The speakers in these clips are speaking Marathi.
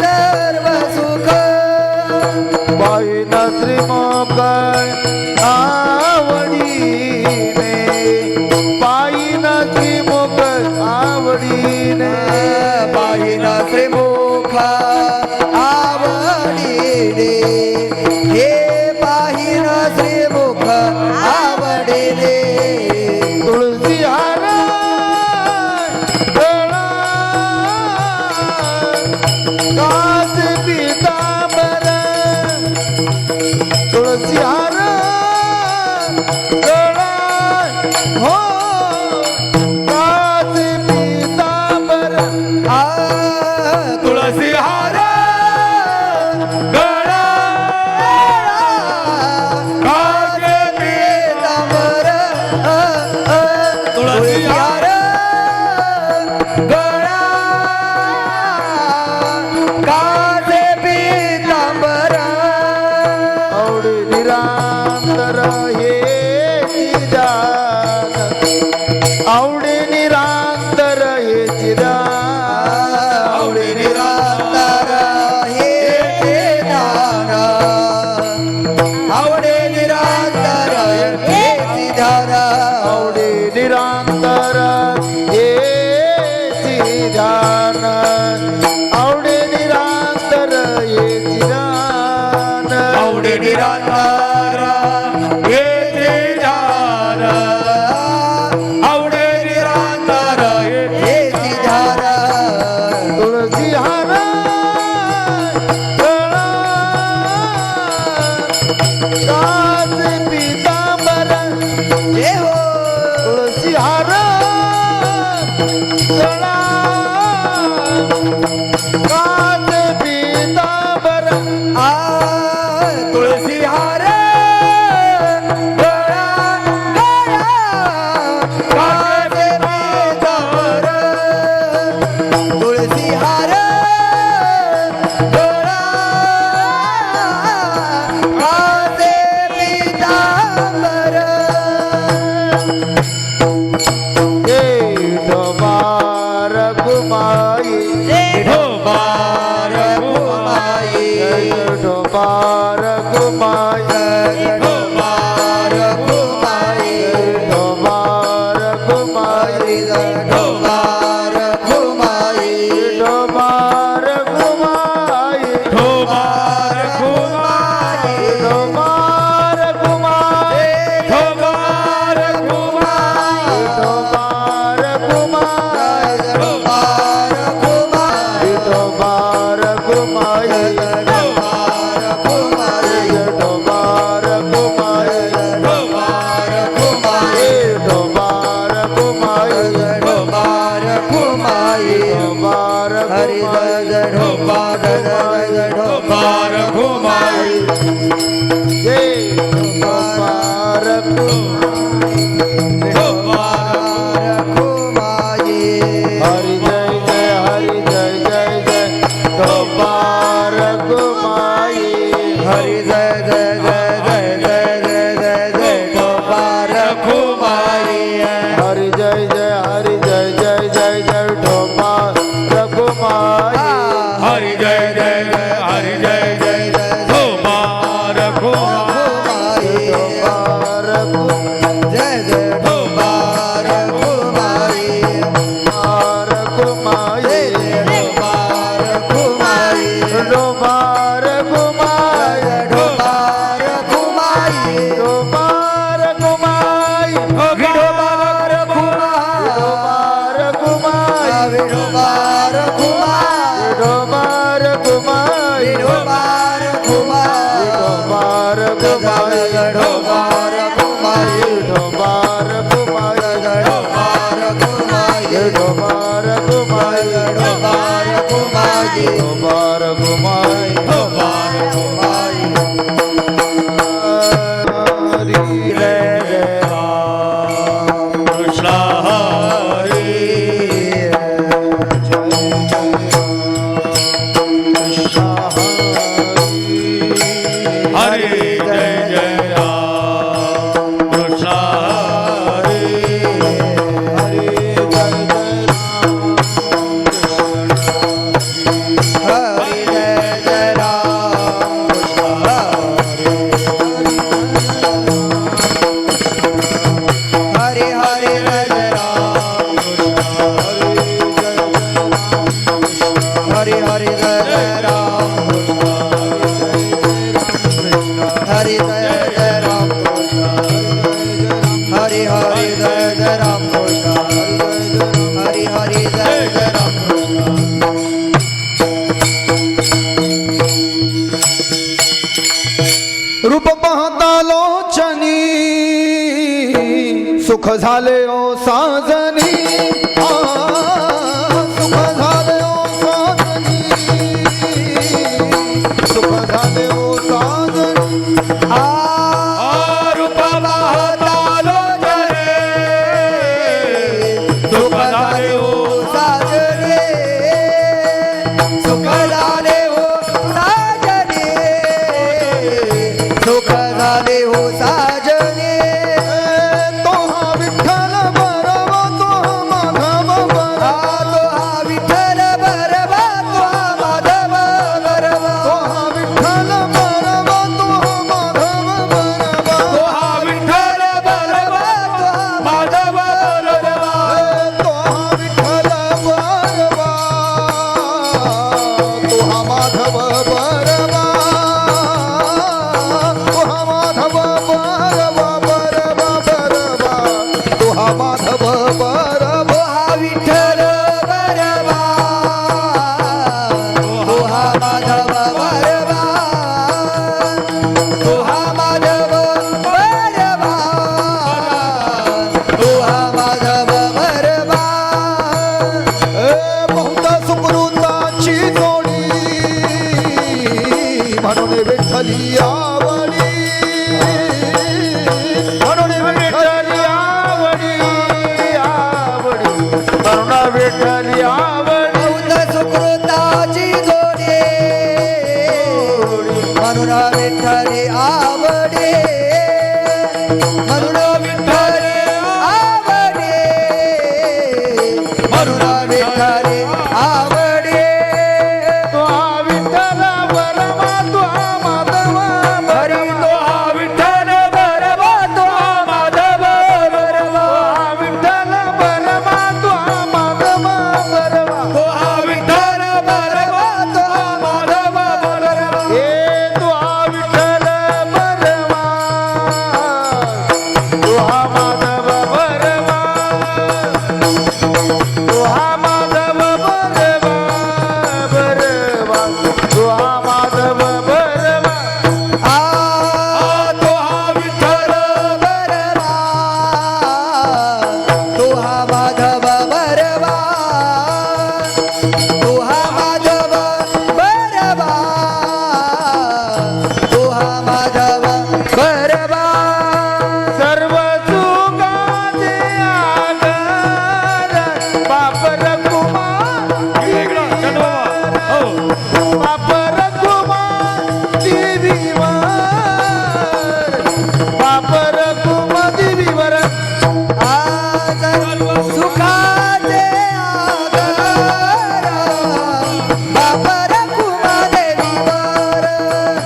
सर्व सुख पाहिन श्रीमुख आवडीने पाहिन श्रीमुख आवडीने पाहिन श्रीमुख आवडीने हे पाहिन श्रीमुख आवडीने तुळसी हार गळा कास पीतांबर तुळसी हार गळा हो कास पीतांबर तुळसी हार गळा कास पीतांबर तुळसी हार गळा कास पीतांबर आवडी निरांतर हे चिदान आवडी निरांतर हे चिदान आवडी निरांतर हे दान आवडे निरांतर हे सिधार आवडी निरांतर हे चिदान आवडी निरांतर हे चिदान आवडे निरांतर हे सिधार आवडे निरांतर हे सिधार तुळसी हार गळा कास पीतांबर जय हो तुळसी हार गळा कास पीतांबर तुळसी हार गळा कास पीतांबर तुळसी हार गळा कास पीतांबर ढोबार घुमाई ढोबार घुमाई ढोबार घुमाई ढोबार घुमाई ढोबार घुमाई ढोबार घुमाई ढोबार घुमाई ढोबार घुमाई ढोबार घुमाई ढोबार घुमाई ढोबार घुमाई ढोबार घुमाई ढोबार घुमाई ढोबार घुमाई ढोबार घुमाई ढोबार घुमाई ढोबार घुमाई ढोबार घुमाई ढोबार हरि जय ढोबार ढोबार घुमाई जय ढोबार ढोबार घुमाई हरि जय जय हरि जय जय जय ढोबार घुमाई हरि जय जय जय जय जय जय जय जय ढोबार घुमाई हरि जय जय हरि जय जय जय जय ढोबार घुमाई हरि जय जय जय हरि जय जय जय ढोबार घुमाई ढोबार जय जय ढोबार घुमाई घुमाई ढोबार घुमाई ढोबार घुमाई ढोबार घुमाई ढोबार घुमाई ढोबार घुमाई ढोबार घुमाई ढोबार घुमाई ढोबार घुमाई ढोबार घुमाई ढोबार घुमाई ढोबार घुमाई ढोबार घुमाई ढोबार घुमाई ढोबार घुमाई ढोबार घुमाई ढोबार घुमाई ढोबार घुमाई हरी जय जय राम कृष्ण हरी हरी जय जय राम कृष्ण हरे हरे जय जय राम हरे हरे जय जय राम हरे जय जय राम हरे हरे जय जय राम हरे हरे जय जय राम रूप पाहता लोचनी सुख झाले ओ साजनी सुख झाले ओ साजनी सुख झाले ओ साजनी रूप पाहता लोचनी सुख झाले हो साजने सुख झाले हो साजने सुख झाले हो साजने तो हा विठ्ठल बरवा तो हा माधव बरवा तो हा विठ्ठल बरवा तो हा माधव बरवा तो हा विठ्ठल बरवा तो हा माधव बरवा तो हा विठ्ठल बरवा तो हा माधव बरवा तो हा विठ्ठल बरवा तो हा माधव बरवा तो हा माधव बरवा बरवा बरवा तो हा माधव बरवा तो हा विठ्ठल बरवा तो हा माधव बरवा तो हा माधव बरवा तो हा माधव बरवा बहुत सुकृताची जोडी म्हणून विठ्ठली आवडी म्हणून विठ्ठली आवडी आवडी म्हणून विठ्ठली आवडी बहुत सुकृताची जोडी म्हणून विठ्ठली आवडे म्हणून विठ्ठली आवडे म्हणून विठ्ठली आवडे तो हा विठ्ठल बरवा तो हा माधव हरी तो हा विठ्ठल बरवा तो हा माधव बरवा हा विठ्ठल बरवा तो हा माधव बरवा तो हा विठ्ठल बरवा तो हा माधव बरवा हे तो हा विठ्ठल बरवा तो हा माधव बरवा तो हा माधव बरवा बरवा तो हा माधव बरवा तो हा विठ्ठल बरवा तो हा माधव बरवा तो हा माधव बरवा तो हा माधव बरवा सर्व चुकाचे आधार बापर कुमार बापर कुमार देवीवर बापर कुमार देवीवर सुखाचे आधार बापर कुमादेवीवर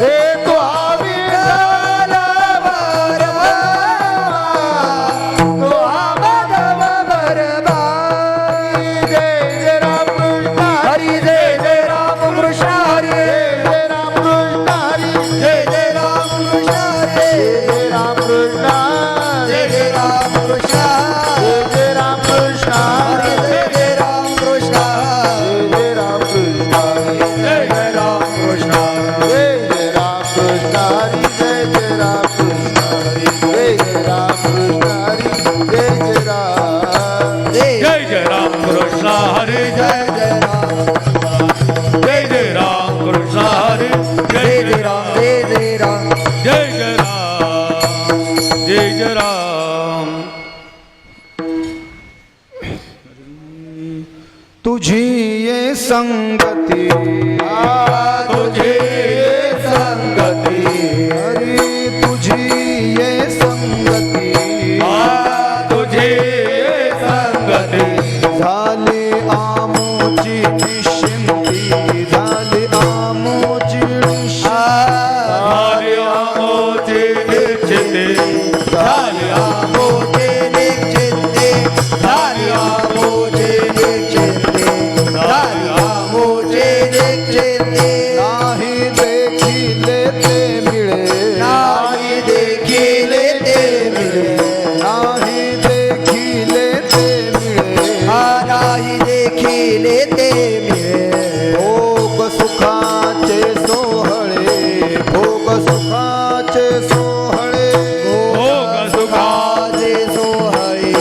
हे तो हा विठ्ठल बरवा तो हा माधव बरवा जय जय राम कृष्ण हरी जय जय राम कृष्ण हरी जय राम कृष्ण हरी जय जय राम कृष्ण हरी जय राम कृष्ण जय जय राम कृष्ण जय राम कृष्ण हरी जय जय राम कृष्ण जय राम कृष्ण जय जय राम कृष्ण जय जय राम कृष्ण हरी जय जय राम कृष्ण हरी जय जय राम कृष्ण हरी जय जय राम जय जय जय राम कृष्ण हरे जय जय राम जय जय राम कृष्ण हरे जय जय राम जय जय राम जय जय राम जय जय राम तुझी ये संगती तुझे संगती हरी तुझी ये संगती तुझे संगती झाली आमोची निश्चिंती झाली चेते नाही देखिले ते मिळे नाही देखिले ते मिळे नाही देखिले ते मिळे हा नाही देखिले ते मिळे भोग सुखाचे सोहळे भोग सुखाचे सोहळे भोग सुखाचे सोहळे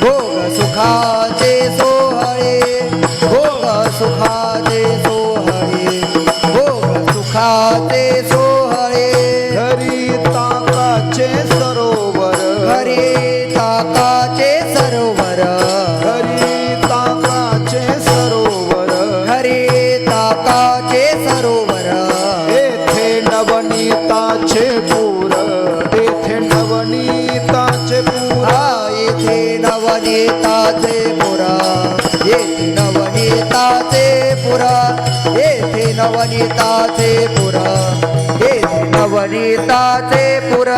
भोग सुखाचे सोहळे भोग सुखाचे सोहळे भोग सुखाचे सोहळे घरी ताकाचे सरोवर हरे ताकाचे सरोवर घरी ताकाचे सरोवर हरे ताकाचे सरोवर येथे नवनीताचे पूर येथे नवनीताचे पूर हा येथे नवनीताचे पुरा येथे नवनीताचे पुरा येथे नवनीताचे पुरा येथे नवनीताचे पुरा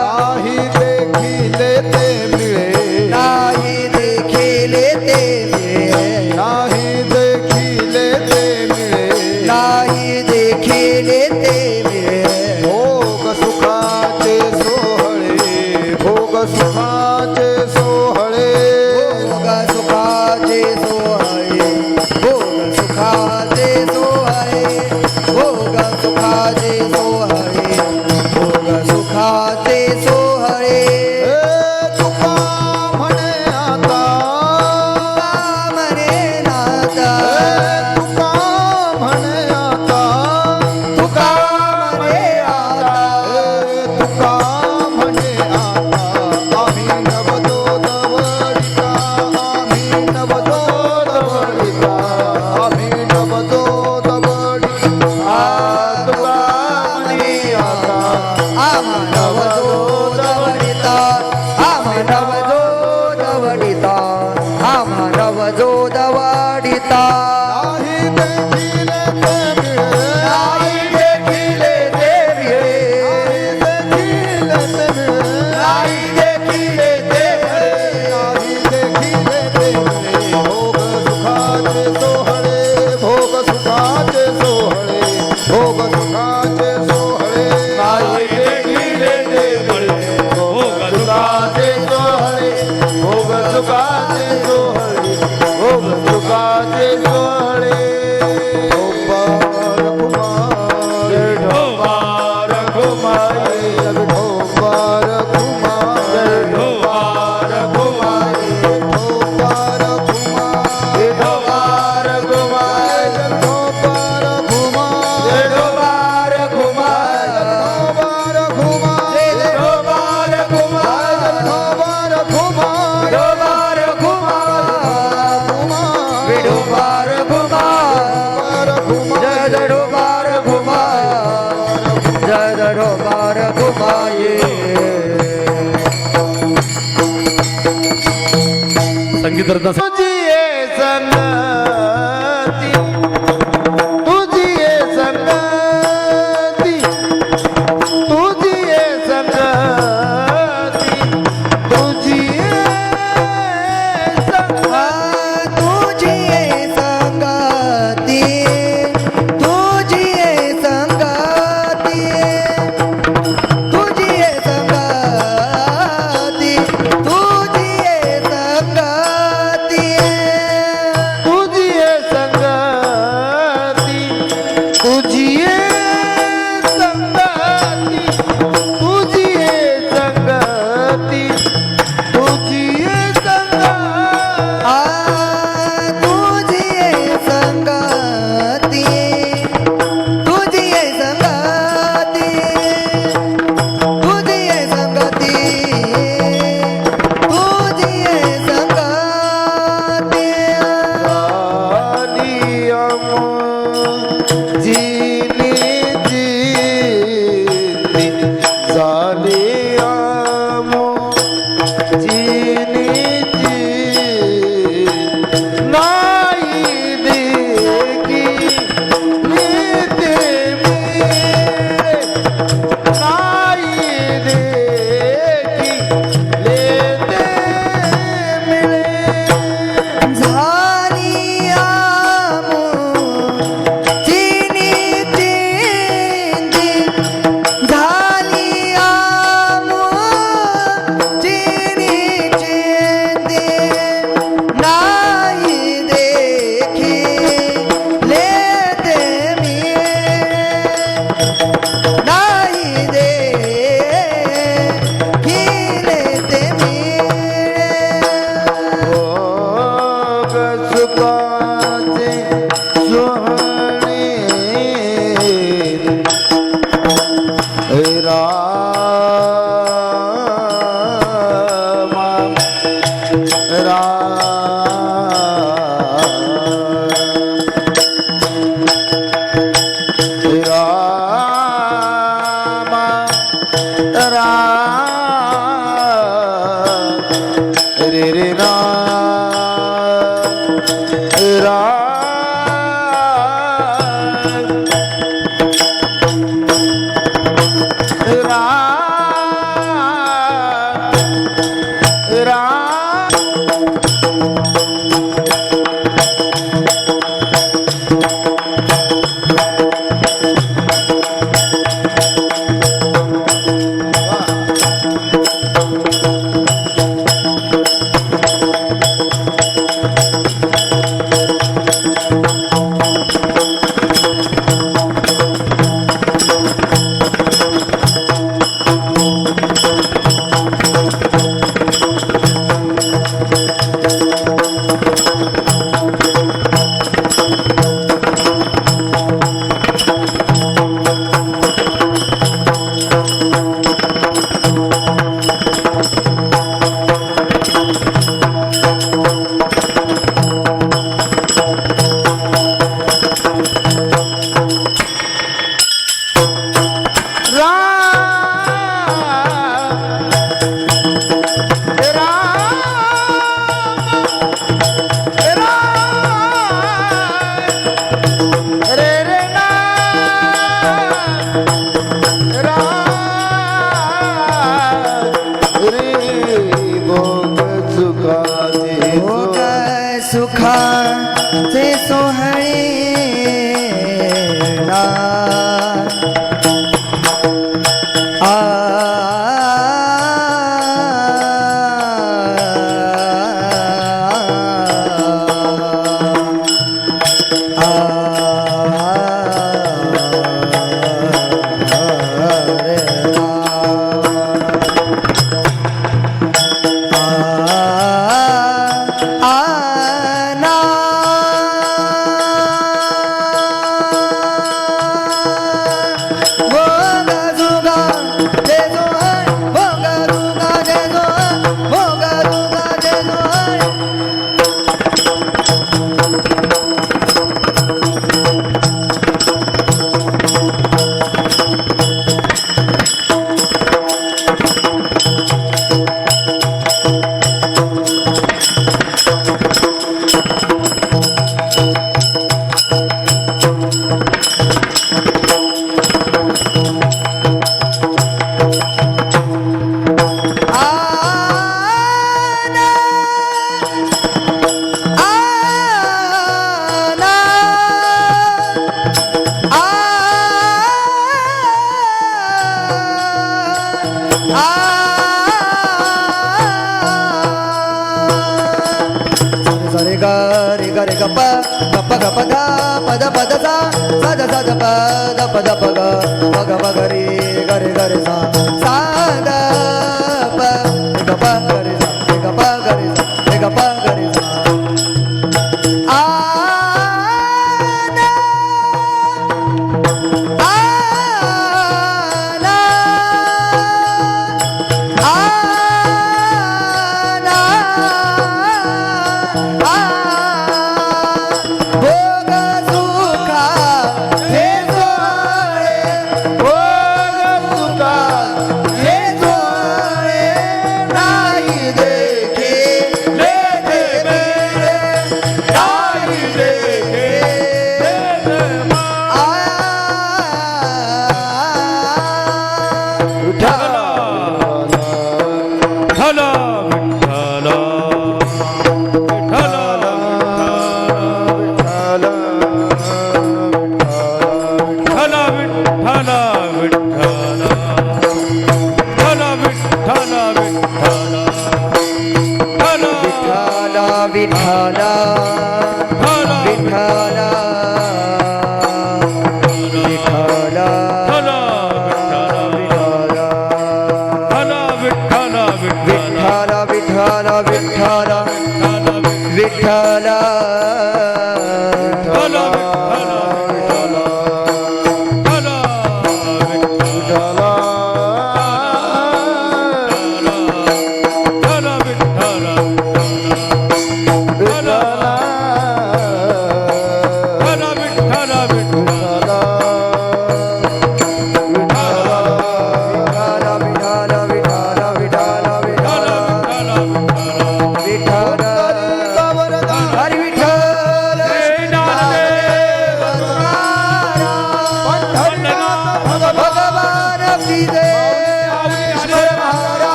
नाही देखिले ते मिळे नाही देखिले ते मिळे नाही देखिले ते मिळे नाही देखिले ते मिळे भोग सुखाचे सोहळे भोग सुखाचे सोहळे भोग सुखाचे सोहळे भोग सुखाचे सोहळे भोग सुखाचे सोहळे भोग सुखाचे सोहळे तुका म्हणे आता म्हणे नाता तुका म्हणे आता तुका म्हणे आता तुका म्हणे आता आम्ही नवदोत वडिता आम्ही नवदोत वडिता आम्ही नवदोत वडिता तुका म्हणे आता आम्हा नवदोत वडिता आम्हा नवदोत वडिता आम्हा नवदोत वडिता नाही देखिले ते मिळे नाही देखिले ते मिळे नाही देखिले ते मिळे नाही देखिले ते मिळे नाही देखिले ते मिळे भोग सुखाचे सोहळे भोग सुखाचे सोहळे भोग सुखाचे सोहळे नाही देखिले ते मिळे भोग सुखाचे सोहळे भोग सुखाचे सोहळे भोग सुखाचे सोहळे ढोबार कुमार ढोबार घुमाई ढोबार कुमार ढोबार घुमाई ढोबार कुमार ढोबार घुमाई ढोबार कुमार ढोबार घुमाई ढोबार कुमार ढोबार घुमाई ढोबार कुमार डोबार घुमा विडोबार घुमा जय डोबार घुमा जय डोबार घुमा संगीत रत्न तुझी ये संगती तुझी ये संगती तुझी ये संगती तुझी ये संगती तुझी संगती तुझी संगती तुझी संगती तुझी संगती भोग सुखाचे सोहळे ना रे ग प ग प ग पद पद सा सा द प द प द प ग ग रे ग रे सा सा द प ग प ग रे सा ग प ग रे सा ग प ग रे सा आ ना आ ना आ ना आ भोग सुखा हे जोळे भोग सुखा हे जोळे नाही देखी लेते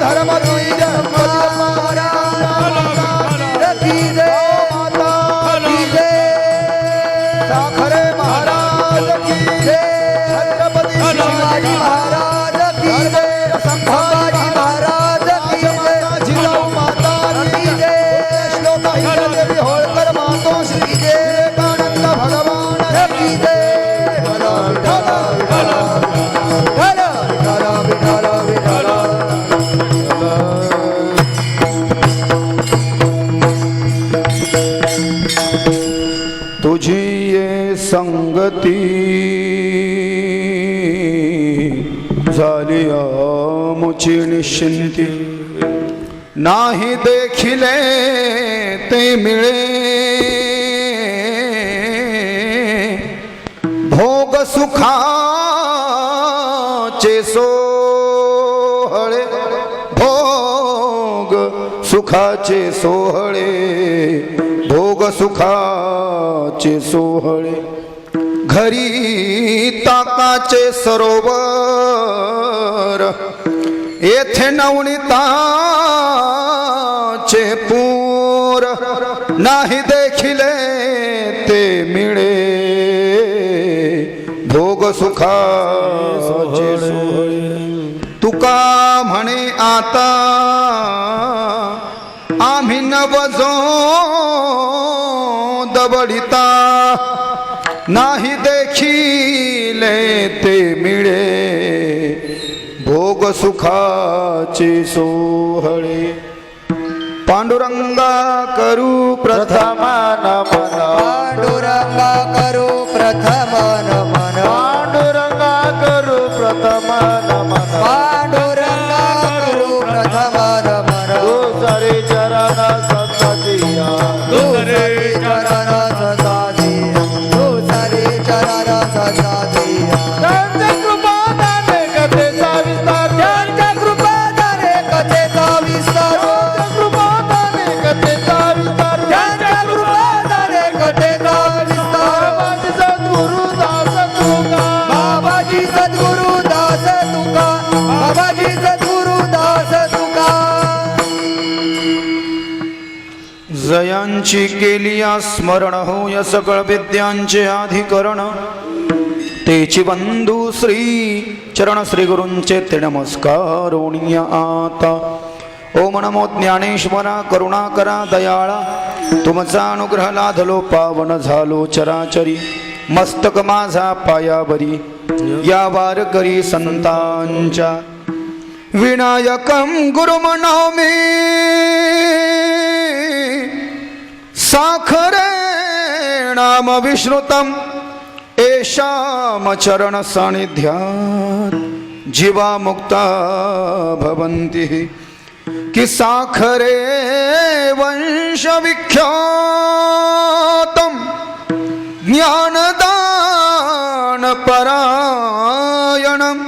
धर्म तुझे की जय साखरे महाराज की छत्रपती शिवाजी महाराज की जय संभाजी महाराज की जय जिजाऊ माता की जय श्लोक देवी होळकर मातो श्री विवेकानंद भगवान की जय तुझी ये संगती झाली आमुची निश्चिंती नाही देखिले ते मिळे भोग सुखाचे सोहळे भोग सुखाचे सोहळे भोग सुखाचे सोहळे घरी ताकाचे सरोवर येथे नवनीताचे पूर नाही देखिले ते मिळे भोग सुखाचे सोहळे तुका म्हणे आता आम्ही नवजो दबडिता नाही देखिले ते मिळे भोग सुखाचे सोहळे पांडुरंगा करू प्रथम नमन पांडुरंगा करू प्रथम नमन पांडुरंगा करू प्रथम नमन पांडुरंगा करू प्रथम नमन सारे चरण सत्सदिया दुसरे चरण सदादिया दुसरे चरण सदादिया त्यांच्या कृपादाने कथेचा विस्तार त्यांच्या कृपादाने कथेचा विस्तार कृपादाने कथेचा विस्तार त्यांच्या कृपादाने कथेचा विस्तार माझे सद्गुरु दास तुका बाबाजी सद्गुरु दास तुका बाबाजी सद्गुरु दास तुका जयांची केली स्मरण होय सकळ विद्यांचे अधिकरण तेची बंधू श्री चरण श्री गुरूंचे ते नमस्कार आता ओम नमो ज्ञानेश्वरा करुणाकरा दयाळा तुमचा अनुग्रह लाधलो पावन झालो चराचरी मस्तक माझा पायावरी या वारकरी संतांच्या विनायकं गुरुमनोमी साखरे नाम विश्रुतम येषाम चरण सानिध्यात जीवा मुक्ता भवन्ति कि साखरे वंश विख्यातम ज्ञानदान परायणम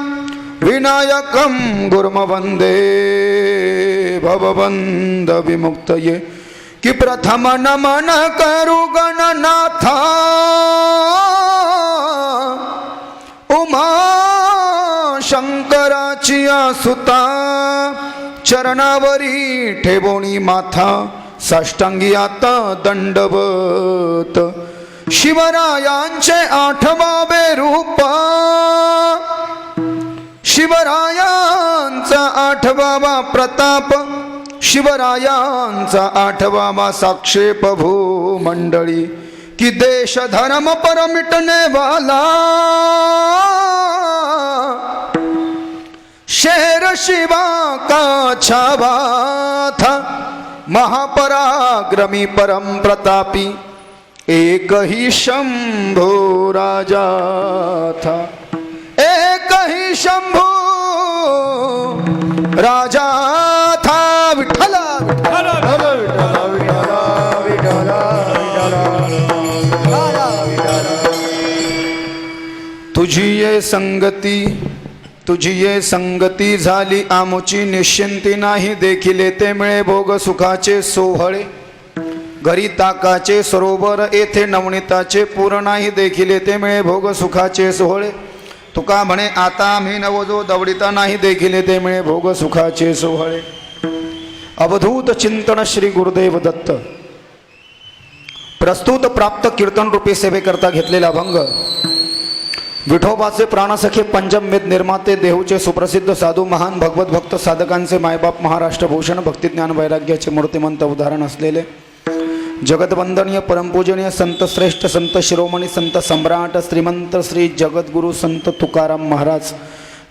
विनायकं गुरुम वंदे भवबंध विमुक्तये कि प्रथम नमन करु गणनाथा उमा शंकराची सुता चरणावरी ठेवोनी माथा साष्टांगी आता दंडवत शिवरायांचे आठवावे रूप शिवरायांचा आठवावा प्रताप शिवरायांचा आठवावा साक्षेप भूमंडळी कि देश धर्म पर मिटने वाला शेर शिवा का छावा था महापराक्रमी परम प्रतापी एक ही शंभू राजा था एक ही शंभू राजा था विठ्ठला तुझी ये संगती झाली आमुची निश्चिंती नाही देखिले ते मिळे भोग सुखाचे सोहळे घरी ताकाचे सरोवर येथे नवनीताचे पूर नाही देखिले ते मिळे भोग सुखाचे सोहळे तुका म्हणे आता मी नवजो दवडिता नाही देखील ते मिळे भोग सुखाचे सोहळे. अवधूत चिंतन श्री गुरुदेव दत्त. प्रस्तुत प्राप्त कीर्तन रूपी सेवेकरता घेतलेला अभंग विठोबाचे प्राणसखे पंचमवेद निर्माते देहूचे सुप्रसिद्ध साधू महान भगवत भक्त साधकांचे मायबाप महाराष्ट्रभूषण भक्तिज्ञान वैराग्याचे मूर्तिमंत उदाहरण असलेले जगतवंदनीय परमपूजनीय संत श्रेष्ठ संत शिरोमणी संत सम्राट श्रीमंत श्री जगद्गुरु संत तुकाराम महाराज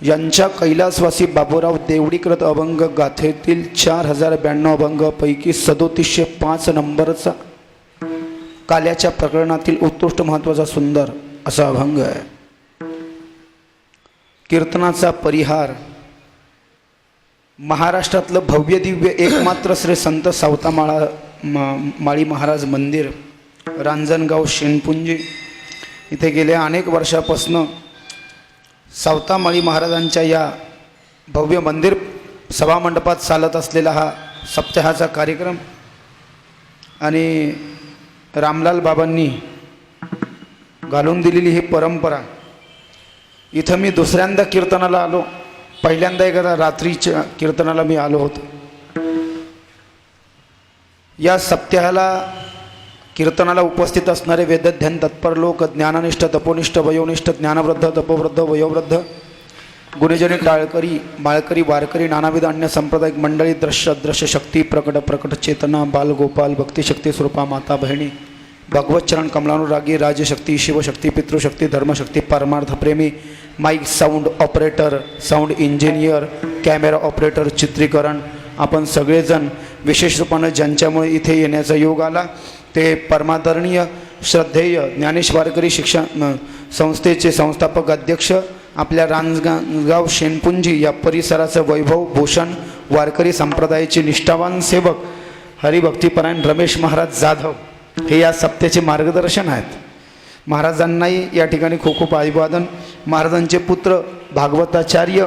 यांच्या कैलासवासी बाबूराव देवडीकृत अभंग गाथेतील 4092 अभंग पैकी 3705 नंबरचा काल्याच्या प्रकरणातील उत्कृष्ट महत्त्वाचा सुंदर असा अभंग आहे. कीर्तनाचा परिहार महाराष्ट्रातलं भव्य दिव्य एकमात्र श्री संत सावता माळी महाराज मंदिर रांजणगाव शेणपुंजी इथे गेल्या अनेक वर्षापासून सावता माळी महाराजांच्या या भव्य मंदिर सभामंडपात चालत असलेला हा सप्ताहाचा कार्यक्रम आणि रामलाल बाबांनी घालून दिलेली ही परंपरा. इथं मी दुसऱ्यांदा कीर्तनाला आलो. पहिल्यांदा एखादा रात्रीच्या कीर्तनाला मी आलो होतो. या सप्ताहाला कीर्तनाला उपस्थित असणारे वेदध्यान तत्पर लोक ज्ञाननिष्ठ तपोनिष्ठ वयोनिष्ठ ज्ञानवृद्ध तपोवृद्ध वयोवृद्ध गुणजनी टाळकरी माळकरी वारकरी नानाविध अन्य सांप्रदायिक मंडळी दृश्य अदृश्य शक्ती प्रकट प्रकट चेतना बालगोपाल भक्तिशक्ती स्वरूपा माता बहिणी भगवतचरण कमलानुरागी राजशक्ती शिवशक्ती पितृशक्ती धर्मशक्ती परमार्थप्रेमी mic sound operator sound engineer camera operator चित्रीकरण आपण सगळेजण विशेष रूपानं ज्यांच्यामुळे इथे येण्याचा योग आला ते परमादरणीय श्रद्धेय ज्ञानेश वारकरी शिक्षण संस्थेचे संस्थापक अध्यक्ष आपल्या रांजणगाव शेणपुंजी या परिसराचं वैभव भूषण वारकरी संप्रदायाचे निष्ठावान सेवक हरिभक्तीपरायण रमेश महाराज जाधव हे या सप्त्याचे मार्गदर्शन आहेत. महाराजांनाही या ठिकाणी खूप खूप अभिवादन. महाराजांचे पुत्र भागवताचार्य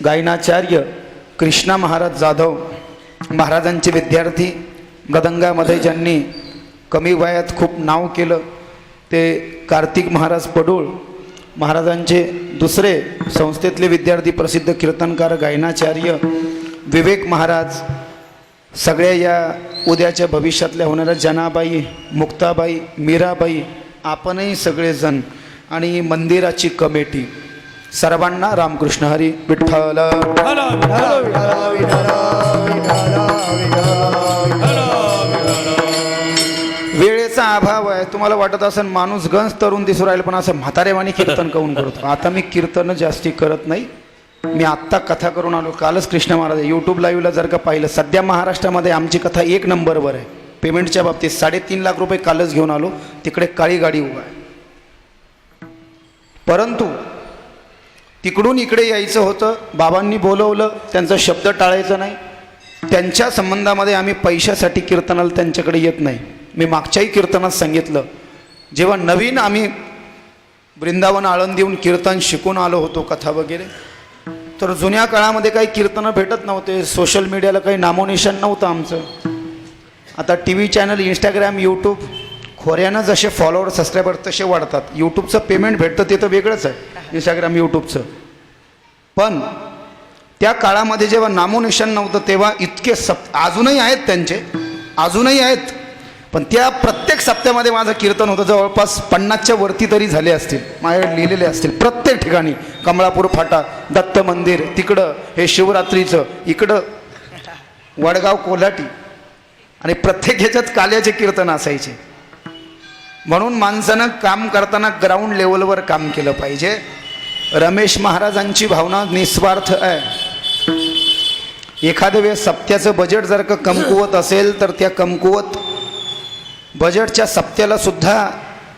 गायनाचार्य कृष्णा महाराज जाधव महाराजांचे विद्यार्थी मृदंगामध्ये ज्यांनी कमी वयात खूप नाव केलं ते कार्तिक महाराज पडूळ महाराजांचे दुसरे संस्थेतले विद्यार्थी प्रसिद्ध कीर्तनकार गायनाचार्य विवेक महाराज सगळ्या या उद्याच्या भविष्यातल्या होणाऱ्या जनाबाई मुक्ताबाई मीराबाई आपणही सगळेजण आणि मंदिराची कमिटी सर्वांना रामकृष्ण हरी विठ्ठल. वेळेचा अभाव आहे. तुम्हाला वाटत असेल माणूस गंज तरुण दिसू राहील पण असं म्हातारेवाणी कीर्तन काऊन करतो. आता मी कीर्तन जास्ती करत नाही. मी आत्ता कथा करून आलो. कालच कृष्ण महाराज यूट्यूब लाईव्हला जर का पाहिलं सध्या महाराष्ट्रामध्ये आमची कथा 1 नंबरवर आहे. पेमेंटच्या बाबतीत 3.5 लाख रुपये कालच घेऊन आलो. तिकडे काळी गाडी उभा आहे. परंतु तिकडून इकडे यायचं होतं. बाबांनी बोलवलं. त्यांचा शब्द टाळायचा नाही. त्यांच्या संबंधामध्ये आम्ही पैशासाठी कीर्तनाला त्यांच्याकडे येत नाही. मी मागच्याही कीर्तनात सांगितलं जेव्हा नवीन आम्ही वृंदावन आळंदी येऊन कीर्तन शिकून आलो होतो कथा वगैरे तर जुन्या काळामध्ये काही कीर्तनं भेटत नव्हते. सोशल मीडियाला काही नामोनिशाण नव्हतं आमचं. आता T V channel Instagram YouTube खोऱ्यानं जसे फॉलोअर सबस्क्रायबर तसे वाढतात. यूट्यूबचं पेमेंट भेटतं ते तर वेगळंच आहे इंस्टाग्राम यूट्यूबचं. पण त्या काळामध्ये जेव्हा नामोनिशाण नव्हतं तेव्हा इतके अजूनही आहेत त्यांचे अजूनही आहेत. पण त्या प्रत्येक सप्त्यामध्ये माझं कीर्तन होतं. जवळपास 50च्या वरती तरी झाले असतील. माझ्याकडे लिहिलेले असतील प्रत्येक ठिकाणी. कमळापूर फाटा दत्त मंदिर तिकडं हे शिवरात्रीचं इकडं वडगाव कोल्हाटी आणि प्रत्येक ह्याच्यात काल्याचे कीर्तन असायचे. म्हणून माणसानं काम करताना ग्राउंड लेवलवर काम केलं पाहिजे. रमेश महाराजांची भावना निस्वार्थ आहे. एखाद्या वेळेस सप्त्याचं बजेट जर का कमकुवत असेल तर त्या कमकुवत बजेटच्या सप्त्याला सुद्धा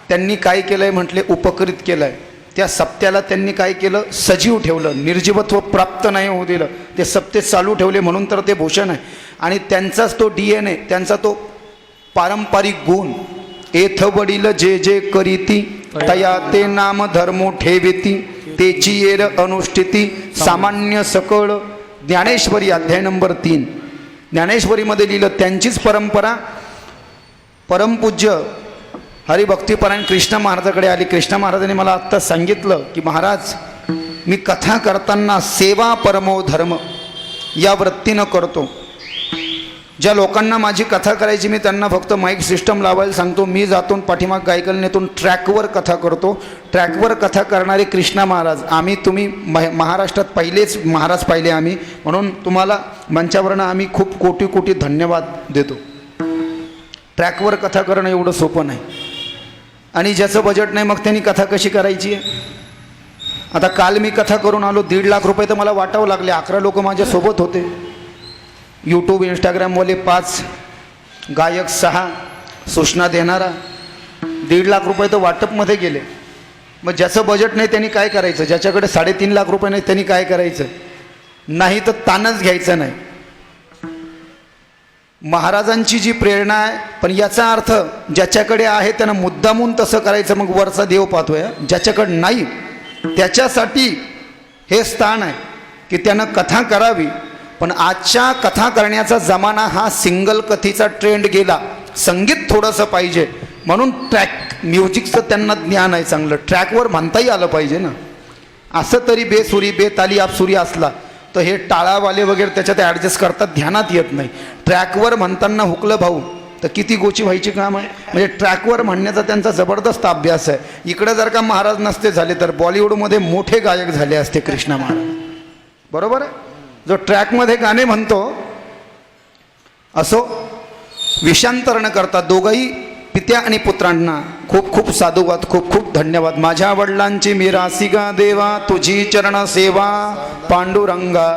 त्यांनी काय केलं आहे म्हटले उपकृत केलं आहे. त्या सप्त्याला त्यांनी काय केलं सजीव ठेवलं. निर्जीवत्व प्राप्त नाही होऊ दिलं. ते सप्ते चालू ठेवले म्हणून तर ते भूषण आहे. आणि त्यांचाच तो DNA त्यांचा तो पारंपरिक गुण एथ वडील जे जे करीती तया ते नाम धर्मो ठेविती तेची येर अनुष्ठिती सामान्य सकळ. ज्ञानेश्वरी अध्याय नंबर 3 ज्ञानेश्वरीमध्ये लिहिलं त्यांचीच परंपरा परमपूज्य हरिभक्तीपरायण कृष्ण महाराजाकडे आली. कृष्ण महाराजांनी मला आत्ता सांगितलं की महाराज, मी कथा करताना सेवा परमो धर्म या वृत्तीनं करतो. ज्या लोकांना माझी कथा करायची मी त्यांना फक्त माईक सिस्टम लावायला सांगतो. मी जातून पाठीमाग गायकलनेतून ट्रॅकवर कथा करतो. ट्रॅकवर कथा करणारे कृष्णा महाराज तुम्ही महाराष्ट्रात पहिलेच महाराज पाहिले आम्ही, म्हणून तुम्हाला मंचावरनं आम्ही खूप कोटी कोटी धन्यवाद देतो. ट्रॅकवर कथा करणं एवढं सोपं नाही, आणि ज्याचं बजेट नाही मग त्यांनी कथा कशी करायची आहे. आता काल मी कथा करून आलो, 1.5 लाख रुपये तर मला वाटावं लागले. 11 लोक माझ्यासोबत होते. यूट्यूब इंस्टाग्रामवाले 5, गायक 6, सूचना देणारा. 1.5 लाख रुपये तर वाटपमध्ये गेले. मग ज्याचं बजेट नाही त्यांनी काय करायचं? ज्याच्याकडे 3.5 लाख रुपये नाही त्यांनी काय करायचं? नाही तर तानच घ्यायचं नाही. महाराजांची जी प्रेरणा आहे, पण याचा अर्थ ज्याच्याकडे आहे त्यानं मुद्दामून तसं करायचं, मग वरचा देव पाहतोय. ज्याच्याकडे नाही त्याच्यासाठी हे स्थान आहे की त्यानं कथा करावी. पण आजच्या कथा करण्याचा जमाना हा सिंगल कथेचा ट्रेंड गेला. संगीत थोडंसं पाहिजे, म्हणून ट्रॅक म्युझिकचं त्यांना ज्ञान आहे चांगलं. ट्रॅकवर म्हणताही आलं पाहिजे ना. असं तरी बेसुरी बेताली आपसुरी असला तर हे टाळावाले वगैरे त्याच्यात ॲडजस्ट करतात, ध्यानात येत नाही. ट्रॅकवर म्हणताना हुकलं भाऊ तर किती गोची व्हायची काम आहे. म्हणजे ट्रॅकवर म्हणण्याचा त्यांचा जबरदस्त अभ्यास आहे. इकडे जर का महाराज नसते झाले तर बॉलिवूडमध्ये मोठे गायक झाले असते कृष्णा महाराज. बरोबर आहे. जो ट्रॅकमध्ये गाणे म्हणतो असो, विषांतर न करता दोघंही पित्या आणि पुत्रांना खूप खूप साधुवाद, खूप खूप धन्यवाद. माझ्या वडिलांची मिरासिगा देवा, तुझी चरण सेवा पांडुरंगा.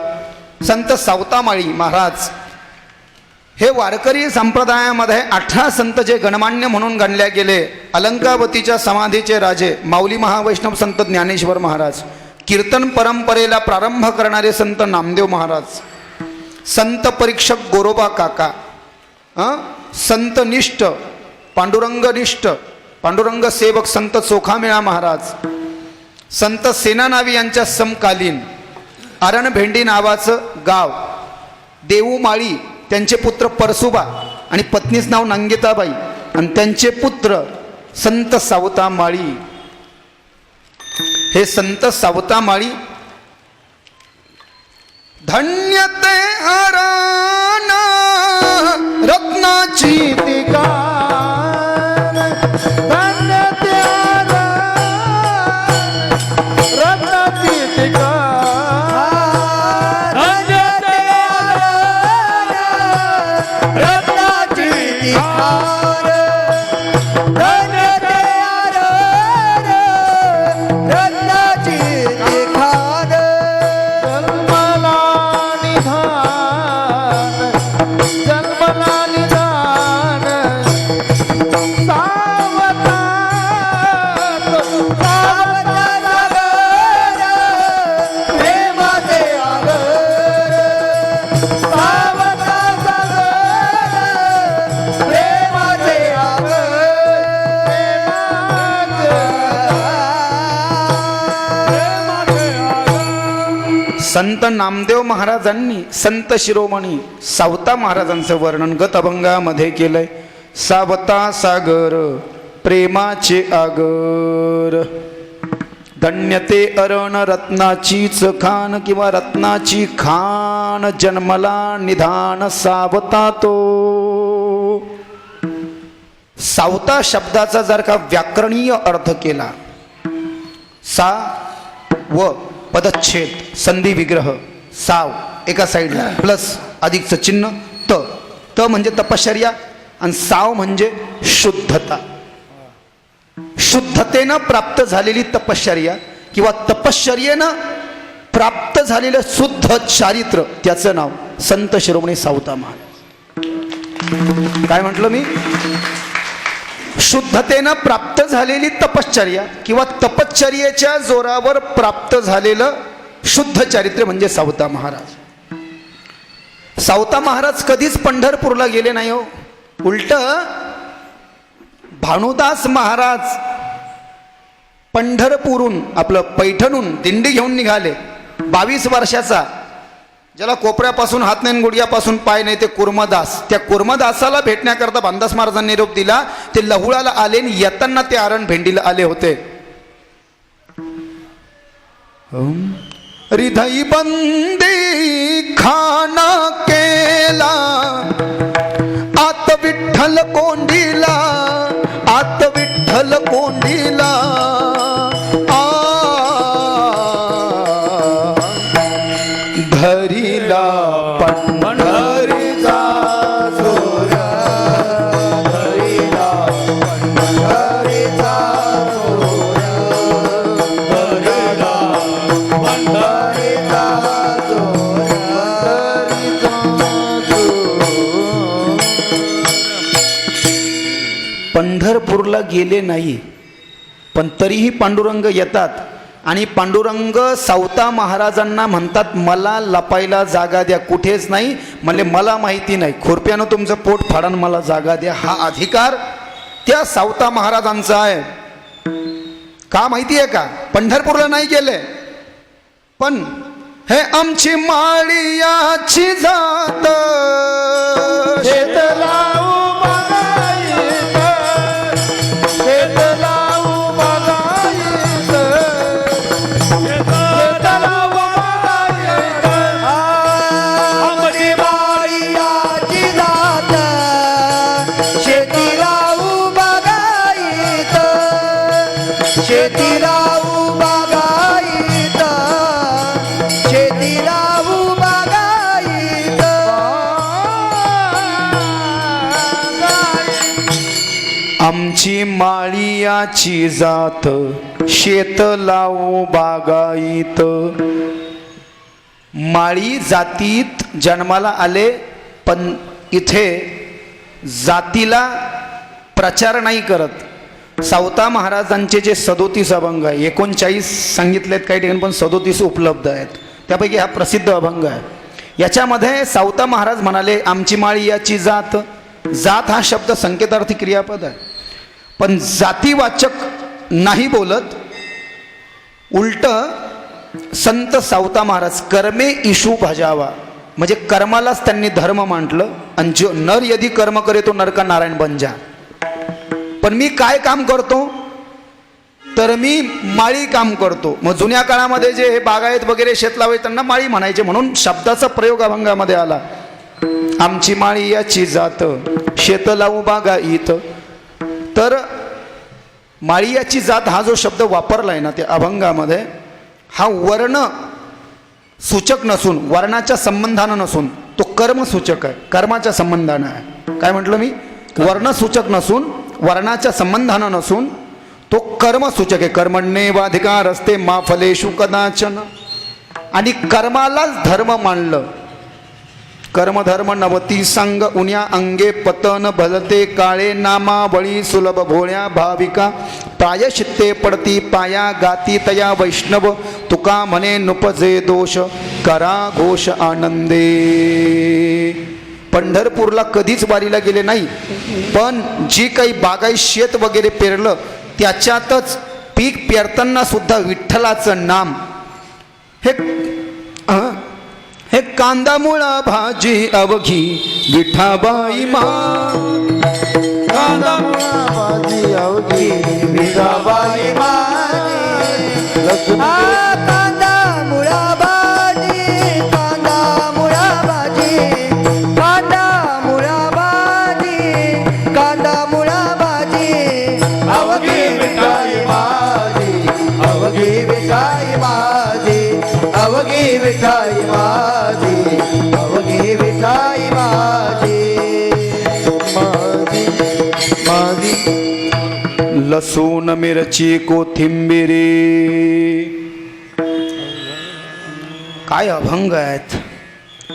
संत सावतामाळी महाराज हे वारकरी संप्रदायामध्ये 18 संत जे गणमान्य म्हणून गणल्या गेले. अलंकावतीच्या समाधीचे राजे माऊली महावैष्णव संत ज्ञानेश्वर महाराज, कीर्तन परंपरेला प्रारंभ करणारे संत नामदेव महाराज, संत परीक्षक गोरोबा काका, संत निष्ठ पांडुरंग निष्ठ पांडुरंग सेवक संत चोखामेळा महाराज, संत सेनानावी यांच्या समकालीन अरणभेंडी नावाचं गाव, देऊमाळी त्यांचे पुत्र परसुबा आणि पत्नीच नाव नंगेताबाई आणि त्यांचे पुत्र संत सावतामाळी. हे संत सावतामाळी धन्य ते अरण रत्नाची तिका, धन्य ते रत्नाची तिका, धन्य ते रत्नाची तिकार, धन्य ते रत्नाची तिखार. जन्मला निधान सावता प्रेमाचे आगर, सावता प्रेमाचे संत नामदेव महाराजांनी संत शिरोमणी सावता महाराजांचं वर्णन गत अभंगामध्ये केलंय. सावता सागर प्रेमाचे आगर, धन्य ते अरण रत्नाचीच खान किंवा रत्नाची खान, जन्मला निधान सावता तो. सावता शब्दाचा जर का व्याकरणीय अर्थ केला, सा व पदच्छेद संधी विग्रह, साव एका साईडला प्लस अधिकचं चिन्ह, त म्हणजे तपश्चर्या आणि साव म्हणजे शुद्धता. शुद्धतेनं प्राप्त झालेली तपश्चर्या किंवा तपश्चर्येनं प्राप्त झालेलं शुद्ध चारित्र्य, त्याचं नाव संत शिरोमणी सावता महाराज. काय म्हटलं मी? शुद्धतेनं प्राप्त झालेली तपश्चर्या किंवा तपश्चर्येच्या जोरावर प्राप्त झालेलं शुद्ध चारित्र्य म्हणजे सावता महाराज. सावता महाराज कधीच पंढरपूरला गेले नाही हो. उलट भानुदास महाराज पंढरपूरहून आपलं पैठणहून दिंडी घेऊन निघाले. 22 वर्षाचा ज्याला कोपऱ्यापासून हात नाही गुडघ्यापासून पाय नाही ते कुर्मदास, त्या कुर्मदासाला भेटण्याकरता भानदास महाराजांनी निरोप दिला. ते लहुळाला आले आणि येताना ते आरण भेंडीला आले होते. हृदय बंदी खाना केला आत विठ्ठल कोंडीला, आत विठ्ठल कोंडीला. धरीला पंढरीचा जोर, धरीला पंढरीचा जोर, धरीला पंढरीचा जोर, पंढरपूरला गेले नाही पण तरीही पांडुरंग येतात आणि पांडुरंग सावता महाराजांना म्हणतात मला लपायला जागा द्या. कुठेच नाही म्हणले मला माहिती नाही, खुरप्यानं तुमचं पोट फाडून मला जागा द्या. हा अधिकार त्या सावता महाराजांचा आहे. का माहिती आहे का? पंढरपूरला नाही गेले पण हे आमची माळियाची जात आमची माळियाची जात शेत लावू बागायत. माळी जातीत जन्माला आले पण इथे जातीला प्रचार नाही करत. सावता महाराजांचे जे 37 अभंग आहे, 39 सांगितलेत काही ठिकाणी पण 37 उपलब्ध आहेत, त्यापैकी हा प्रसिद्ध अभंग आहे. याच्यामध्ये सावता महाराज म्हणाले आमची माळियाची जात. जात हा शब्द संकेतार्थी क्रियापद आहे पण जातीवाचक नाही बोलत. उलट संत सावता महाराज कर्मे इशू भजावा म्हणजे कर्मालाच त्यांनी धर्म मांडलं. आणि जो नर यदि कर्म करे तो नरका नारायण बन जा. पण मी काय काम करतो तर मी माळी काम करतो. मग जुन्या काळामध्ये जे हे बागायत वगैरे शेत लावायचे त्यांना माळी म्हणायचे म्हणून शब्दाचा प्रयोग अभंगामध्ये आला. आमची माळी याची जात शेत लावू बागायत. तर माळियाची जात हा जो शब्द वापरलाय ना त्या अभंगामध्ये, हा वर्ण सूचक नसून वर्णाच्या संबंधानं नसून तो कर्मसूचक आहे, कर्माच्या संबंधानं आहे. काय म्हटलं मी? वर्णसूचक नसून वर्णाच्या संबंधानं नसून तो कर्मसूचक आहे. कर्मण्येवाधिकार असते मा फलेषु कदाचन. आणि कर्मालाच धर्म मानलं. कर्मधर्म नवती संग उन्या अंगे पतन भलते काळे नामावळी सुलभ भोळ्या भाविका प्रायश्चित्ते पडती पाया गाती तया वैष्णव तुका म्हणे नुपजे दोष करा घोष आनंदे. पंढरपूरला कधीच वारीला गेले नाही पण जी काही बागाई शेत वगैरे पेरलं त्याच्यातच पीक पेरताना सुद्धा विठ्ठलाचं नाम हे कांदा मुळा भाजी अवघी विठाबाई मा. कांदा मुळा भाजी अवघी विठाबाई मा. कांदा मुळा भाजी, कांदा मुळा भाजी, कांदा मुळा भाजी, कांदा मुळा भाजी अवघी विठाई माझी, अवघी विठाई माझी, अवघी विठाई माझी, अवघी विठाई माझी, माझी माझी. लसूण मिरची कोथिंबिरी काय अभंग आहेत.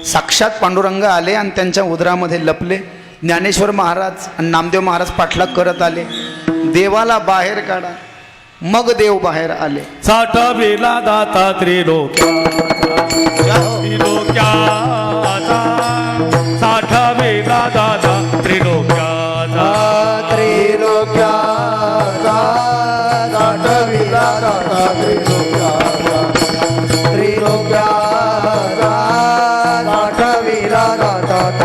साक्षात पांडुरंग आले आणि त्यांच्या उदरामध्ये लपले. ज्ञानेश्वर महाराज आणि नामदेव महाराज पाठलाग करत आले. देवाला बाहेर काढा मग देव बाहेर आले. साठविला दाता त्रिलोक्याचा, साठविला दाता त्रिलोक्याचा, त्रिलोक्याचा साठविला दाता त्रिलोक्याचा, त्रिलोक्याचा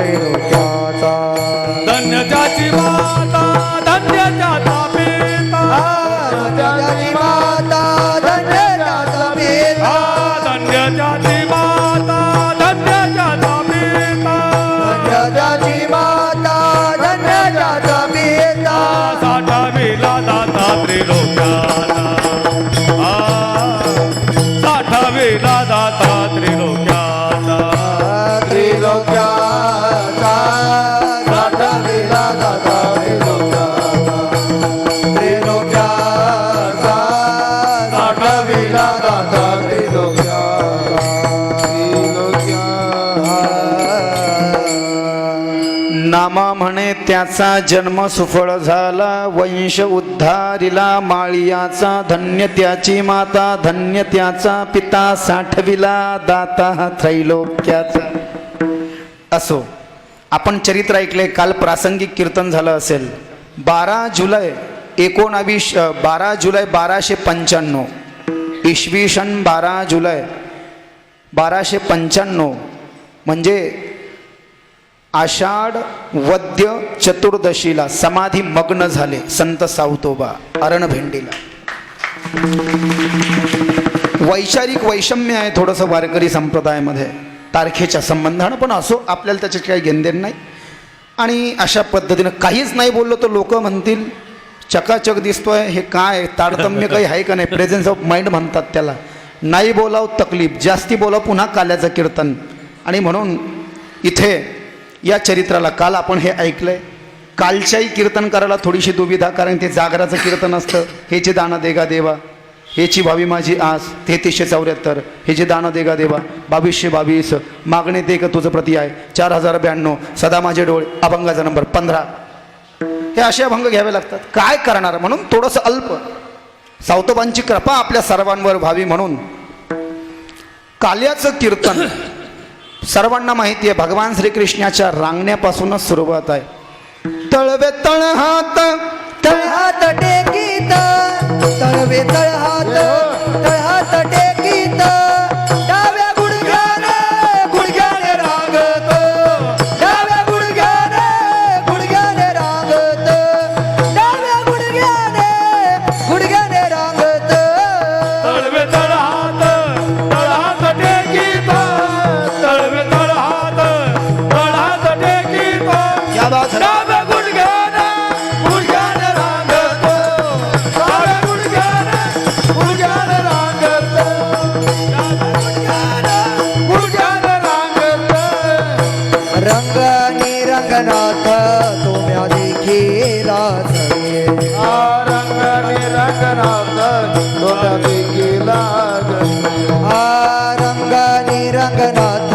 त्रैलोक्याचा धन्य त्याची माता धन्य त्याचा पिता धन्याची माता धन्य त्याचा पिता धन्य त्याची माता धन्य त्याचा पिता धन्याची माता धन्य त्याचा पिता साठावीला दाता त्रिलोक्याचा साठावीला दाता त्रिलोक्याचा त्रैलोक्याचा साठावीला दाता त्रैलोक्याचा त्रैलोक्याचा साठावीला दाता नामा म्हणे त्याचा जन्म सुफळ झाला वंश उद्धारिला माळियाचा धन्य त्याची माता धन्य त्याचा पिता साठविला दाता त्रैलोक्याचा. असो, आपण चरित्र ऐकले. काल प्रासंगिक कीर्तन झालं असेल. 12 जुलै 1295 इसवी सन 12 जुलै 1295 म्हणजे आषाढ वद्य चतुर्दशीला समाधी मग्न झाले संत सावतोबा अरणभेंडीला. वैचारिक वैषम्य आहे थोडंसं वारकरी संप्रदायामध्ये तारखेच्या संबंधानं, पण असो, आपल्याला त्याच्यात काही घेणदेण नाही. आणि अशा पद्धतीनं काहीच नाही बोललो तर लोक म्हणतील चकाचक दिसतोय, हे काय तारतम्य काही आहे का नाही, प्रेझेन्स ऑफ माइंड म्हणतात त्याला. नाही बोलाव तकलीफ, जास्ती बोलाव पुन्हा काल्याचं कीर्तन. आणि म्हणून इथे या चरित्राला काल आपण हे ऐकलंय. कालच्याही कीर्तन करायला थोडीशी दुविधा, कारण ते जागराचं कीर्तन असतं. हेचे दाना देगा देवा, हेची भावी माझी आस 3374, हे जे दाना देगा देवा 2222, मागणे ते का तुझं प्रति आहे 4092, सदा माझे डोळे, अभंगाचा नंबर 15. हे असे अभंग घ्यावे लागतात. काय करणार, म्हणून थोडंसं अल्प. सावतोबांची कृपा आपल्या सर्वांवर व्हावी म्हणून काल्याचं कीर्तन सर्वांना माहिती आहे. भगवान श्रीकृष्णाच्या रांगण्यापासूनच सुरुवात आहे. तळवे तळहात तळहात टेकीत तळवे तळहात तळहात टेकीत डाव्या गुडघ्याने गुडघ्याने रांगत डाव्या गुडघ्याने गुडघ्याने रांगत डाव्या गुडघ्याने गुडघ्याने रांगत तळवे तळहात तळहात टेकीत तळवे तळहात तळहात टेकीत या बात है. डाव्या गुडघ्याने गुडघ्याने रांगत डाव्या गुडघ्याने गुडघ्याने रांगत डाव्या गुडघ्याने रांगत रंगाने रंगनाथ तुम्हा देखील रंगाने रंगनाथ तोला देखील रंगाने रंगनाथ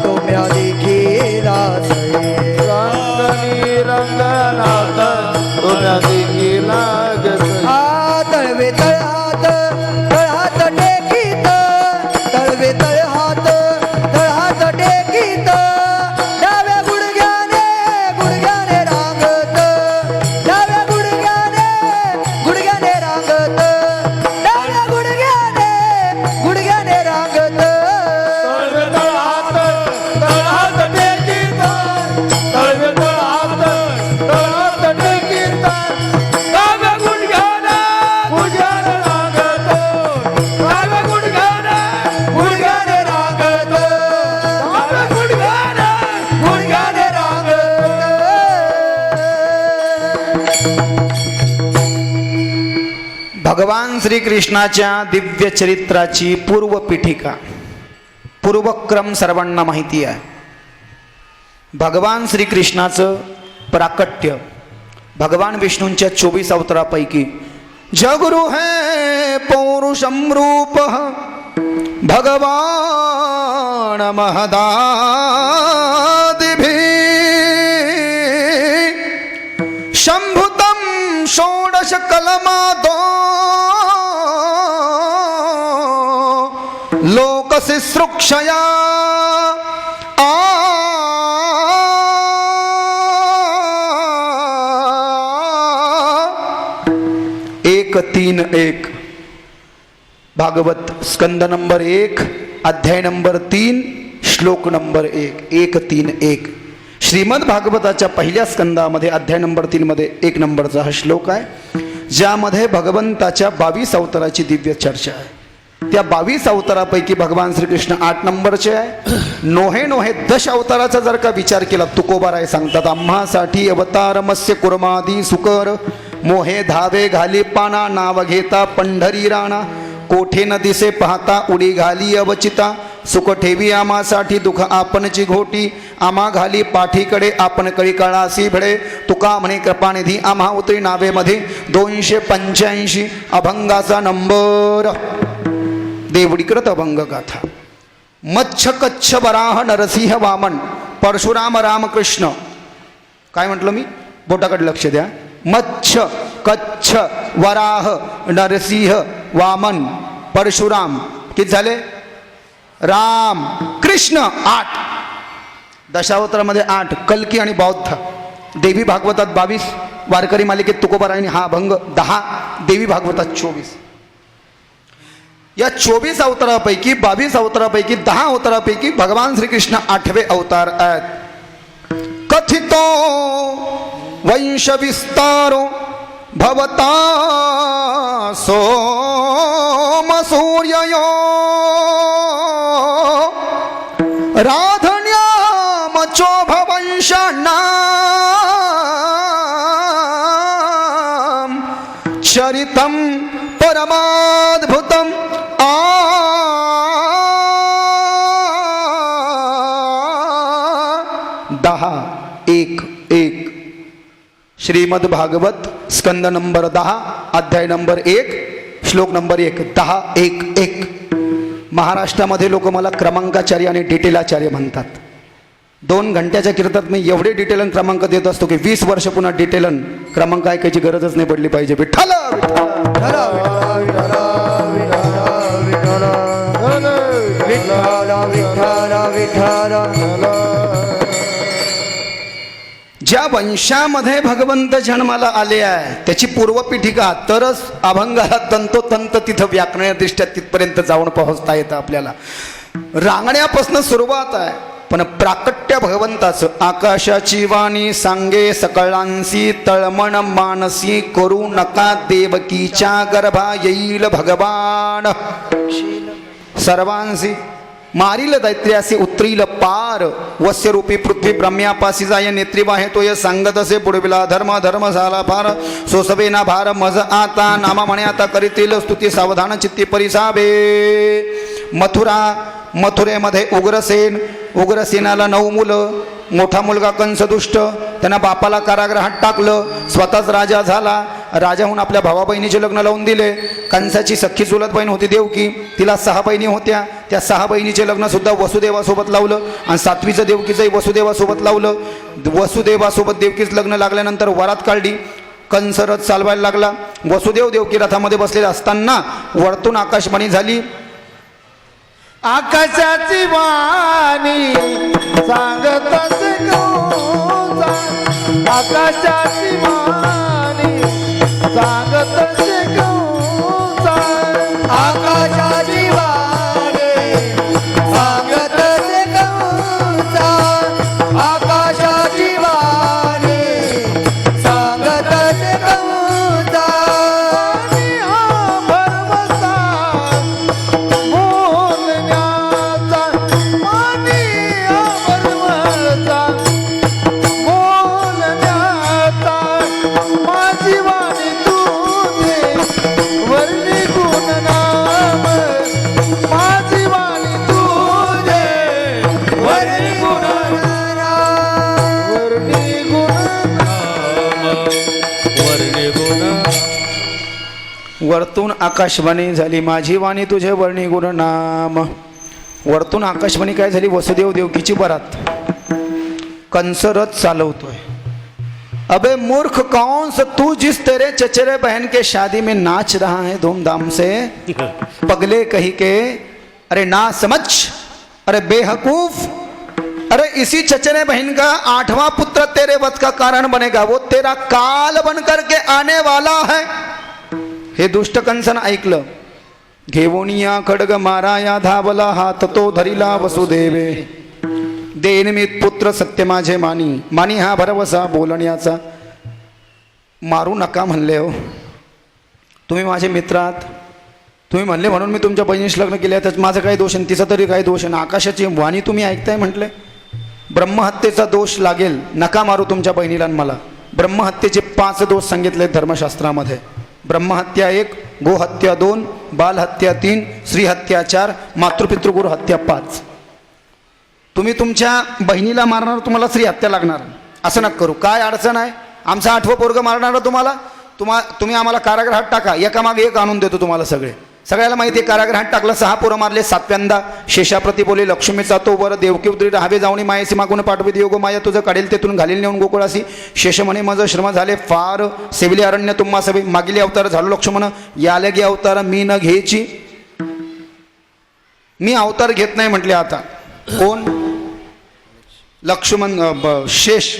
तुम्हा देखील रंगाने रंगनाथ तोला देखील तळवे तळहात तळहात टेकीत तळवे तळहात तळहात टेकीत डाव्या गुडघ्याने गुडघ्याने रांगत डाव्या गुडघ्याने गुडघ्याने रांगत डाव्या गुडघ्याने गुडघ्याने रांगत तळवे तळहात तळहात टेकीत तळवे तळहात तळहात टेकीत डाव्या गुडघ्याने गुडघ्याने रांगत डाव्या गुडघ्याने गुडघ्याने रांगत डाव्या गुडघ्याने गुडघ्याने भगवान श्रीकृष्णाच्या दिव्य चरित्राची पूर्व पीठिका, पूर्वक्रम सर्वांना माहिती आहे. भगवान श्रीकृष्णाचं प्राकट्य भगवान विष्णूंच्या 24 अवतारापैकी जगुरु है पौरुषम रूप भगवान महदादिभि शंभुतम षोडश कलमादो लोक शुश्रूषया 1:3:1 भागवत स्कंद नंबर 1 अध्याय नंबर 3 श्लोक नंबर 1 1:3:1 श्रीमद भागवताच्या पहिल्या स्कंदामध्ये अध्याय नंबर 3 मध्ये 1 नंबरचा हा श्लोक आहे, ज्यामध्ये भगवंताच्या 22 अवताराची दिव्य चर्चा आहे. त्या 22 अवतारापैकी भगवान श्रीकृष्ण 8 नंबरचे आहे. नोहे दश अवताराचा जर का विचार केला, तुकोबाराय सांगतात, आम्हासाठी अवतार मत्स्य कुर्मादी सुकर, मोहे धावे घाली पाना, नाव घेता पंढरी राणा, कोठे न दिसे पाहता उडी घाली अवचिता, सुख ठेवी आम्हासाठी दुःख आपणची घोटी, आम्हा घाली पाठीकडे आपण कळी कळासी भिडे, तुका म्हणे कृपानिधी आम्हा उतरी नावेमध्ये 285 अभंगाचा नंबर. देवडीकृत अभंग गाथा. मच्छ कच्छ वराह नरसिंह वामन, परशुराम रामकृष्ण. काय म्हटलं मी? बोटाकडे लक्ष द्या. मच्छ कच्छ वराह नरसिंह वामन परशुराम. किती झाले? राम कृष्ण 8. दशावतारामध्ये 8. कल्की आणि बौद्ध. देवी भागवतात 22, वारकरी मालिकेत तुकोबारायांनी हा अभंग 10, देवी भागवतात 24. या 24 अवतारापैकी 22 अवतारापैकी 10 अवतारापैकी भगवान श्रीकृष्ण 8वे अवतार आहेत. कथितो वंश विस्तारो भवता सोम सूर्ययो, राधन्याम चोभवंशानां चरितं परमाद्भुतं. 10:1:1 श्रीमद भागवत स्कंद नंबर 10 अध्याय नंबर 1 श्लोक नंबर 1. 10:1:1. महाराष्ट्रामध्ये लोक मला क्रमांकाचार्य आणि डिटेलाचार्य म्हणतात. 2 घंट्याच्या कीर्तनात मी एवढे डिटेलन क्रमांक देत असतो की 20 वर्ष पुन्हा डिटेलन क्रमांक ऐकायची गरजच नाही पडली पाहिजे. विठ्ठल ज्या वंशामध्ये भगवंत जन्माला आले आहे त्याची पूर्वपीठिका, तरच अभंगाला तंतोतंत तिथं व्याकरणदृष्ट्या तिथपर्यंत जाऊन पोहोचता येतं आपल्याला. रांगण्यापासून सुरुवात आहे, पण प्राकट्य भगवंताचं. आकाशाची वाणी सांगे सकळांसी, तळमण मानसी करू नका, देवकीच्या गर्भा येईल भगवान. सर्वांसी मारील दैत्र्यासी उतरील पार, वस्यरूपी पृथ्वी ब्रह्म्यापासी जाय, नेत्री वाहे तोय सांगत असे बुडविला धर्म, धर्म झाला फार सोसवे ना भार, मज आता नामा म्हणे आता करीतील स्तुती, सावधान चित्ती परिसावे. मथुरेमध्ये उग्रसेन, उग्रसेनाला 9 मुलं. मोठा मुलगा कंस दुष्ट, त्यांना बापाला कारागृहात टाकलं, स्वतःच राजा झाला. राजा होऊन आपल्या भावा बहिणीचे लग्न लावून दिले. कंसाची सख्खी चुलत बहीण होती देवकी, तिला 6 बहिणी होत्या. त्या 6 बहिणीचे लग्न सुद्धा वसुदेवासोबत लावलं आणि 7वीचं देवकीचंही वसुदेवासोबत लावलं. वसुदेवासोबत देवकीच लग्न लागल्यानंतर वरात काढली. कंस रथ चालवायला लागला. वसुदेव देवकी रथामध्ये बसलेले असताना वरतून आकाशवाणी झाली. आकाशाची वाणी सांगतच गौचा, आकाशाची वाणी सांगतच गौचा, आकाशाची वाणी सांगतच गौचा, आकाशाची वाणी सांगतच गौचा. वरतून आकाशवाणी झाली, माझी वाणी तुझे वर्णी गुण नाम. वरतून आकाशवाणी काय झाली? वसुदेव देवकीची वरात. कंस रथ चालवतोय. अबे मूर्ख कौन सा तू जिस तेरे चचेरे बहन के शादी में नाच रहा है धूमधाम से, पगले कही के, अरे ना समझ, अरे बेवकूफ, अरे इसी चचेरे बहन का 8वां पुत्र तेरे वध का कारण बनेगा, वो तेरा काल बन करके आने वाला है. हे दुष्ट कंसन ऐकलं. घेवोनिया खड्ग माराया धावला, हात तो धरिला वसुदेवे. देनिमित पुत्र सत्य माझे मानी, मानी हा भरवसा बोलण्याचा. मारू नका म्हणले हो, तुम्ही माझे मित्र आहात, तुम्ही म्हणले म्हणून मी तुमच्या बहिणीशी लग्न केले, त्यात माझं काही दोष आहे, तिचा तरी काही दोष आहे ना. आकाशाची वाणी तुम्ही ऐकताय म्हटले. ब्रह्महत्येचा दोष लागेल, नका मारू तुमच्या बहिणीला आणि मला. ब्रह्महत्येचे 5 दोष सांगितले धर्मशास्त्रामध्ये. ब्रह्महत्या 1, गोहत्या 2, बालहत्या 3, स्त्रीहत्या 4, मातृपितृगुरु हत्या 5. तुम्ही तुमच्या बहिणीला मारणार, तुम्हाला स्त्रीहत्या लागणार. असं नका करू. काय अडचण आहे? आमचा 8वं पोरगं मारणार तुम्हाला. तुम्ही आम्हाला कारागृहात टाका, एकामागे एक आणून देतो तुम्हाला. सगळ्याला माहिती आहे कारागृहात टाकलं. 6 पोरं मारले. 7व्यांदा शेषाप्रती बोले लक्ष्मीचा तो वर देवकी उतरी राहावे जाऊनी मायेसी मागून पाठवित योगो माया तुझं काढेल तेथून घालील नेऊन गोकुळासी. शेष म्हणे माझं श्रम झाले फार सेविले अरण्य तुम्हा सभे. मागिले अवतार झालो लक्ष्मण याले गे अवतार मी न घ्यायची. मी अवतार घेत नाही म्हटले. आता कोण? लक्ष्मण शेष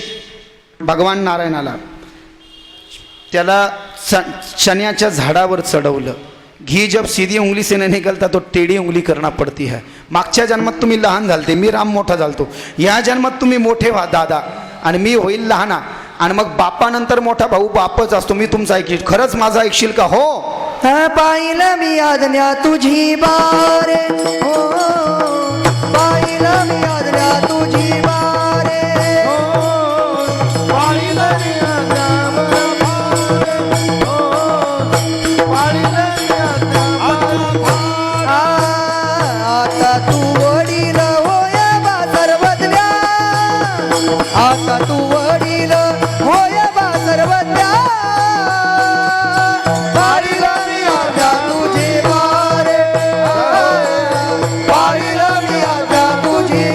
भगवान नारायणाला त्याला चण्याच्या झाडावर चढवलं. घी जब सीधी उंगली से नहीं निकलता तो टेढ़ी उंगली करना पड़ती है. मागच्या जन्मात तुम्ही लहान झालते, मी राम मोठा झालतो. या जन्मात तुम्ही मोठे व्हा दादा आणि मी होईल लहाना. आणि मग बापानंतर मोठा भाऊ बापच असतो. मी तुमचा ऐकील. खरंच माझा ऐकशील का? हो. पाहिलं मी आज्ञा तुझी बारे, हो पाहिलं मी आज्ञा तुझी बारे, हो पाहिलं मी आज्ञा आता तू वडील होय बा सर्वज्ञा, आता तू वडील होय बा सर्वज्ञा. पाहिलं मी आज्ञा तुझी बारे, पाहिलं मी आज्ञा तुझी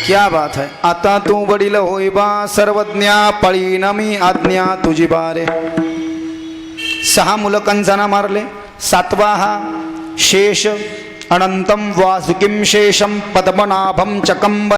क्या बात है. आता तू वडील होय बा सर्वज्ञा, पळीन मी आज्ञा तुझी बारे. 6 मुलं कंसाना मारले. 7वा हा शेष. अनंतम वासुकिम शेषम पद्मनाभम चकंब